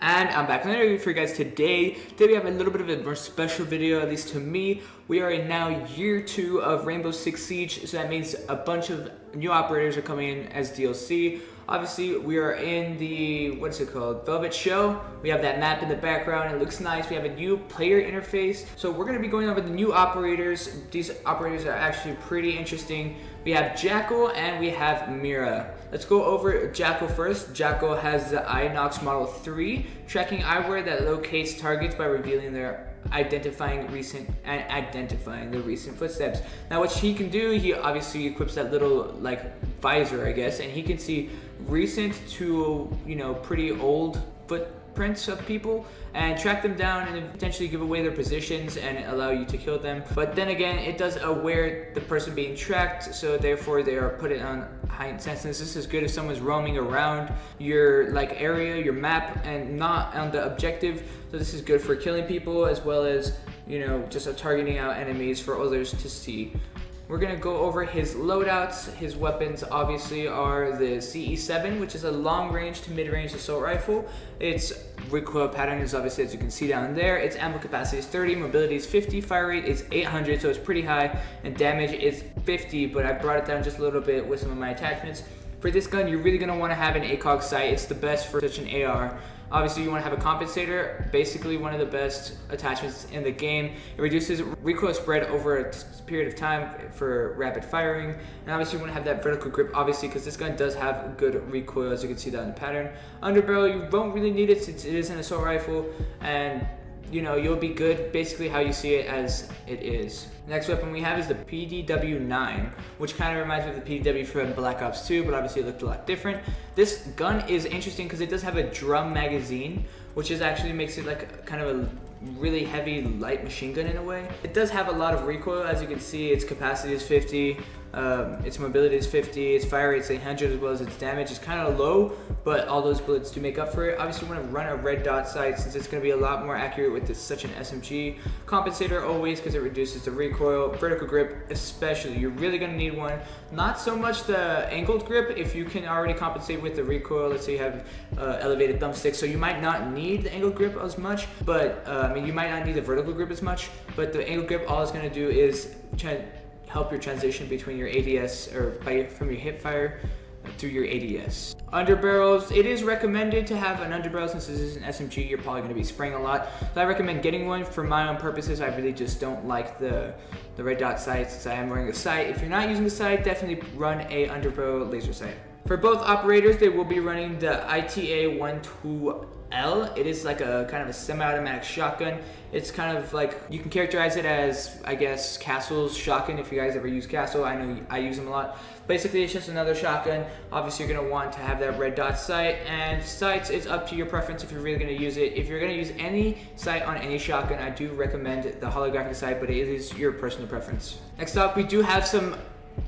And I'm back with another video for you guys today. Today we have a little bit of a more special video, at least to me. We are in now year 2 of Rainbow Six Siege, so that means a bunch of new operators are coming in as DLC. Obviously, we are in the, what's it called, Velvet Show. We have that map in the background, it looks nice. We have a new player interface. So we're gonna be going over the new operators. These operators are actually pretty interesting. We have Jackal and we have Mira. Let's go over Jackal first. Jackal has the Inox Model 3 tracking eyewear that locates targets by revealing their identifying the recent footsteps. Now what he can do, he obviously equips that little like visor, I guess, and he can see recent to, you know, pretty old footprints of people and track them down and potentially give away their positions and allow you to kill them. But then again, it does aware the person being tracked, so therefore they are put on heightened sensitivity. This is good if someone's roaming around your like area, your map, and not on the objective. So this is good for killing people as well as, you know, just targeting out enemies for others to see. We're gonna go over his loadouts. His weapons obviously are the CE7, which is a long-range to mid-range assault rifle. Its recoil pattern is obviously, as you can see down there. Its ammo capacity is 30, mobility is 50, fire rate is 800, so it's pretty high, and damage is 50, but I brought it down just a little bit with some of my attachments. For this gun, you're really gonna wanna have an ACOG sight. It's the best for such an AR. Obviously, you want to have a compensator, basically one of the best attachments in the game. It reduces recoil spread over a period of time for rapid firing. And obviously, you want to have that vertical grip, obviously, because this gun does have good recoil, as you can see down the pattern. Underbarrel, you won't really need it since it is an assault rifle, and you know, you'll be good basically how you see it as it is. Next weapon we have is the PDW-9, which kind of reminds me of the PDW from Black Ops 2, but obviously it looked a lot different. This gun is interesting because it does have a drum magazine, which is actually makes it like kind of a really heavy light machine gun in a way. It does have a lot of recoil, as you can see. Its capacity is 50, its mobility is 50, its fire rate is 800, as well as its damage is kind of low, but all those bullets do make up for it. Obviously you want to run a red dot sight since it's going to be a lot more accurate with this, such an SMG. Compensator always, because it reduces the recoil. Vertical grip especially, you're really going to need one. Not so much the angled grip if you can already compensate with the recoil. Let's say you have elevated thumbstick, so you might not need the angled grip as much, but I mean, you might not need the vertical grip as much, but the angled grip, all it's going to do is help your transition between your ADS or from your hip fire through your ADS. Underbarrels, it is recommended to have an underbarrel since this is an SMG. You're probably going to be spraying a lot, so I recommend getting one. For my own purposes, I really just don't like the red dot sight since I am wearing a sight. If you're not using the sight, definitely run a underbarrel laser sight. For both operators, they will be running the ITA-12L. It is like a kind of a semi-automatic shotgun. It's kind of like, you can characterize it as, I guess, Castle's shotgun if you guys ever use Castle. I know I use them a lot. Basically, it's just another shotgun. Obviously, you're going to want to have that red dot sight, and sights is up to your preference if you're really going to use it. If you're going to use any sight on any shotgun, I do recommend the holographic sight, but it is your personal preference. Next up, we do have some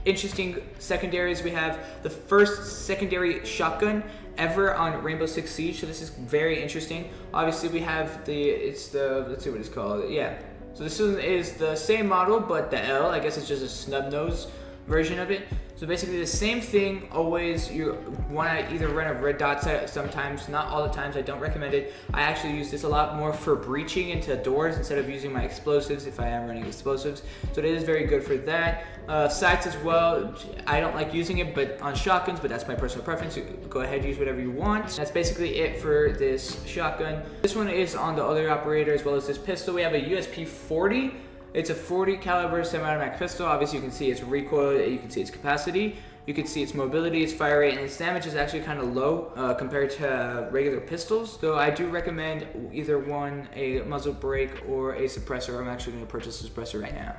interesting secondaries. We have the first secondary shotgun ever on Rainbow Six Siege, so this is very interesting. Obviously we have let's see what it's called. Yeah, so this is the same model, but the L, I guess it's just a snub nose version of it. So basically the same thing always. You want to either run a red dot sight sometimes, not all the times. I don't recommend it. I actually use this a lot more for breaching into doors instead of using my explosives if I am running explosives. So it is very good for that. Sights as well, I don't like using it but on shotguns, but that's my personal preference. Go ahead, use whatever you want. That's basically it for this shotgun. This one is on the other operator as well as this pistol. We have a USP-40. It's a 40 caliber semi-automatic pistol. Obviously you can see its recoil, you can see its capacity, you can see its mobility, its fire rate, and its damage is actually kind of low compared to regular pistols. So I do recommend either one, a muzzle brake or a suppressor. I'm actually going to purchase a suppressor right now.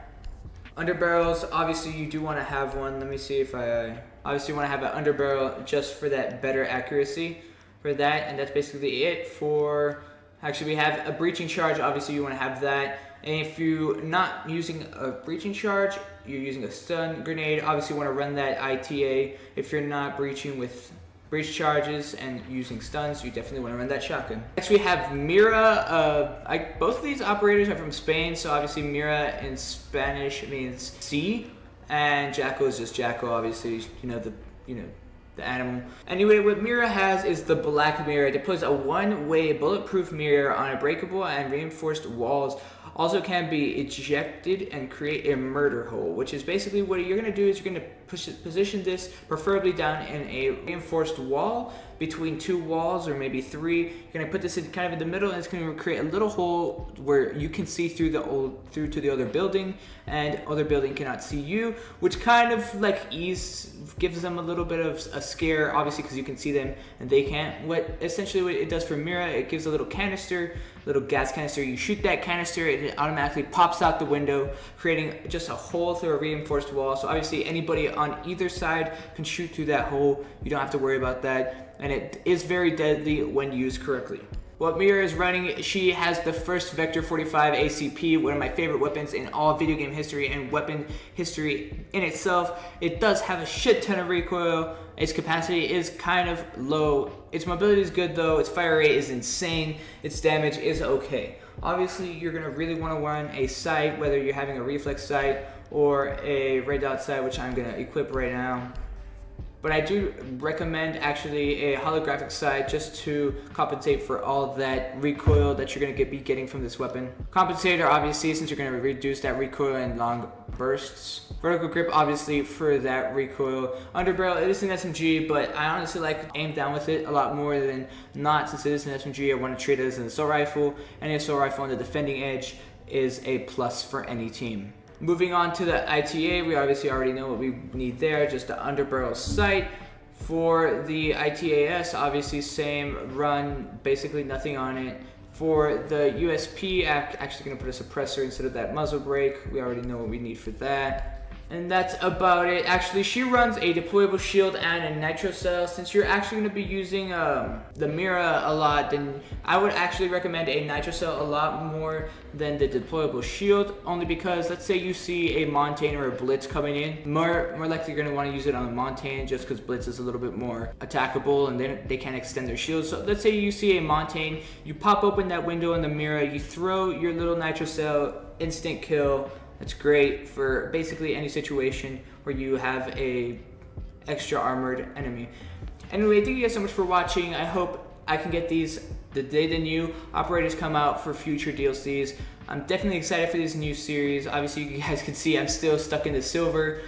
Underbarrels, obviously you do want to have one. Let me see if obviously you want to have an underbarrel just for that better accuracy for that, and that's basically it for. Actually, we have a breaching charge. Obviously you want to have that. And if you're not using a breaching charge, you're using a stun grenade, obviously you want to run that ITA. If you're not breaching with breach charges and using stuns, you definitely want to run that shotgun. Next we have Mira. Both of these operators are from Spain, so obviously Mira in Spanish means sea, and Jackal is just Jackal. Obviously, the animal. Anyway, what Mira has is the black mirror. It deploys a one-way bulletproof mirror on unbreakable and reinforced walls. Also can be ejected and create a murder hole, which is basically what you're going to do is you're going to position this preferably down in a reinforced wall between two walls or maybe three. You're going to put this in kind of in the middle, and it's going to create a little hole where you can see through to the other building, and other building cannot see you, which kind of like gives them a little bit of a scare, obviously, because you can see them and they can't. Essentially what it does for Mira, it gives a little canister, little gas canister. You shoot that canister, it automatically pops out the window, creating just a hole through a reinforced wall. So obviously anybody on either side can shoot through that hole. You don't have to worry about that, and it is very deadly when used correctly. What Mira is running, she has the first Vector 45 ACP, one of my favorite weapons in all video game history and weapon history in itself. It does have a shit ton of recoil. Its capacity is kind of low. Its mobility is good though. Its fire rate is insane. Its damage is okay. Obviously, you're gonna really wanna run a sight, whether you're having a reflex sight or a red dot sight, which I'm gonna equip right now. But I do recommend actually a holographic sight just to compensate for all that recoil that you're going to be getting from this weapon. Compensator, obviously, since you're going to reduce that recoil in long bursts. Vertical grip, obviously, for that recoil. Underbarrel, it is an SMG, but I honestly like aim down with it a lot more than not. Since it is an SMG, I want to treat it as an assault rifle, and an assault rifle on the defending edge is a plus for any team. Moving on to the ITA, we obviously already know what we need there, just the underbarrel sight. For the ITAS, obviously same run, basically nothing on it. For the USP, I'm actually going to put a suppressor instead of that muzzle brake. We already know what we need for that. And that's about it. Actually, she runs a deployable shield and a nitro cell. Since you're actually going to be using the Mira a lot, then I would actually recommend a nitro cell a lot more than the deployable shield, only because let's say you see a Montane or a Blitz coming in, more likely you're going to want to use it on the Montane just because Blitz is a little bit more attackable and then they can't extend their shields. So let's say you see a Montane, you pop open that window in the Mira, you throw your little nitro cell, instant kill. That's great for basically any situation where you have a extra armored enemy. Anyway, thank you guys so much for watching. I hope I can get these the day the new operators come out for future DLCs. I'm definitely excited for this new series. Obviously, you guys can see I'm still stuck in the silver,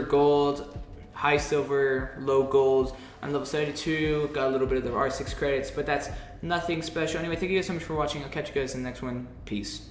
gold, high silver, low gold. I'm level 72, got a little bit of the R6 credits, but that's nothing special. Anyway, thank you guys so much for watching. I'll catch you guys in the next one. Peace.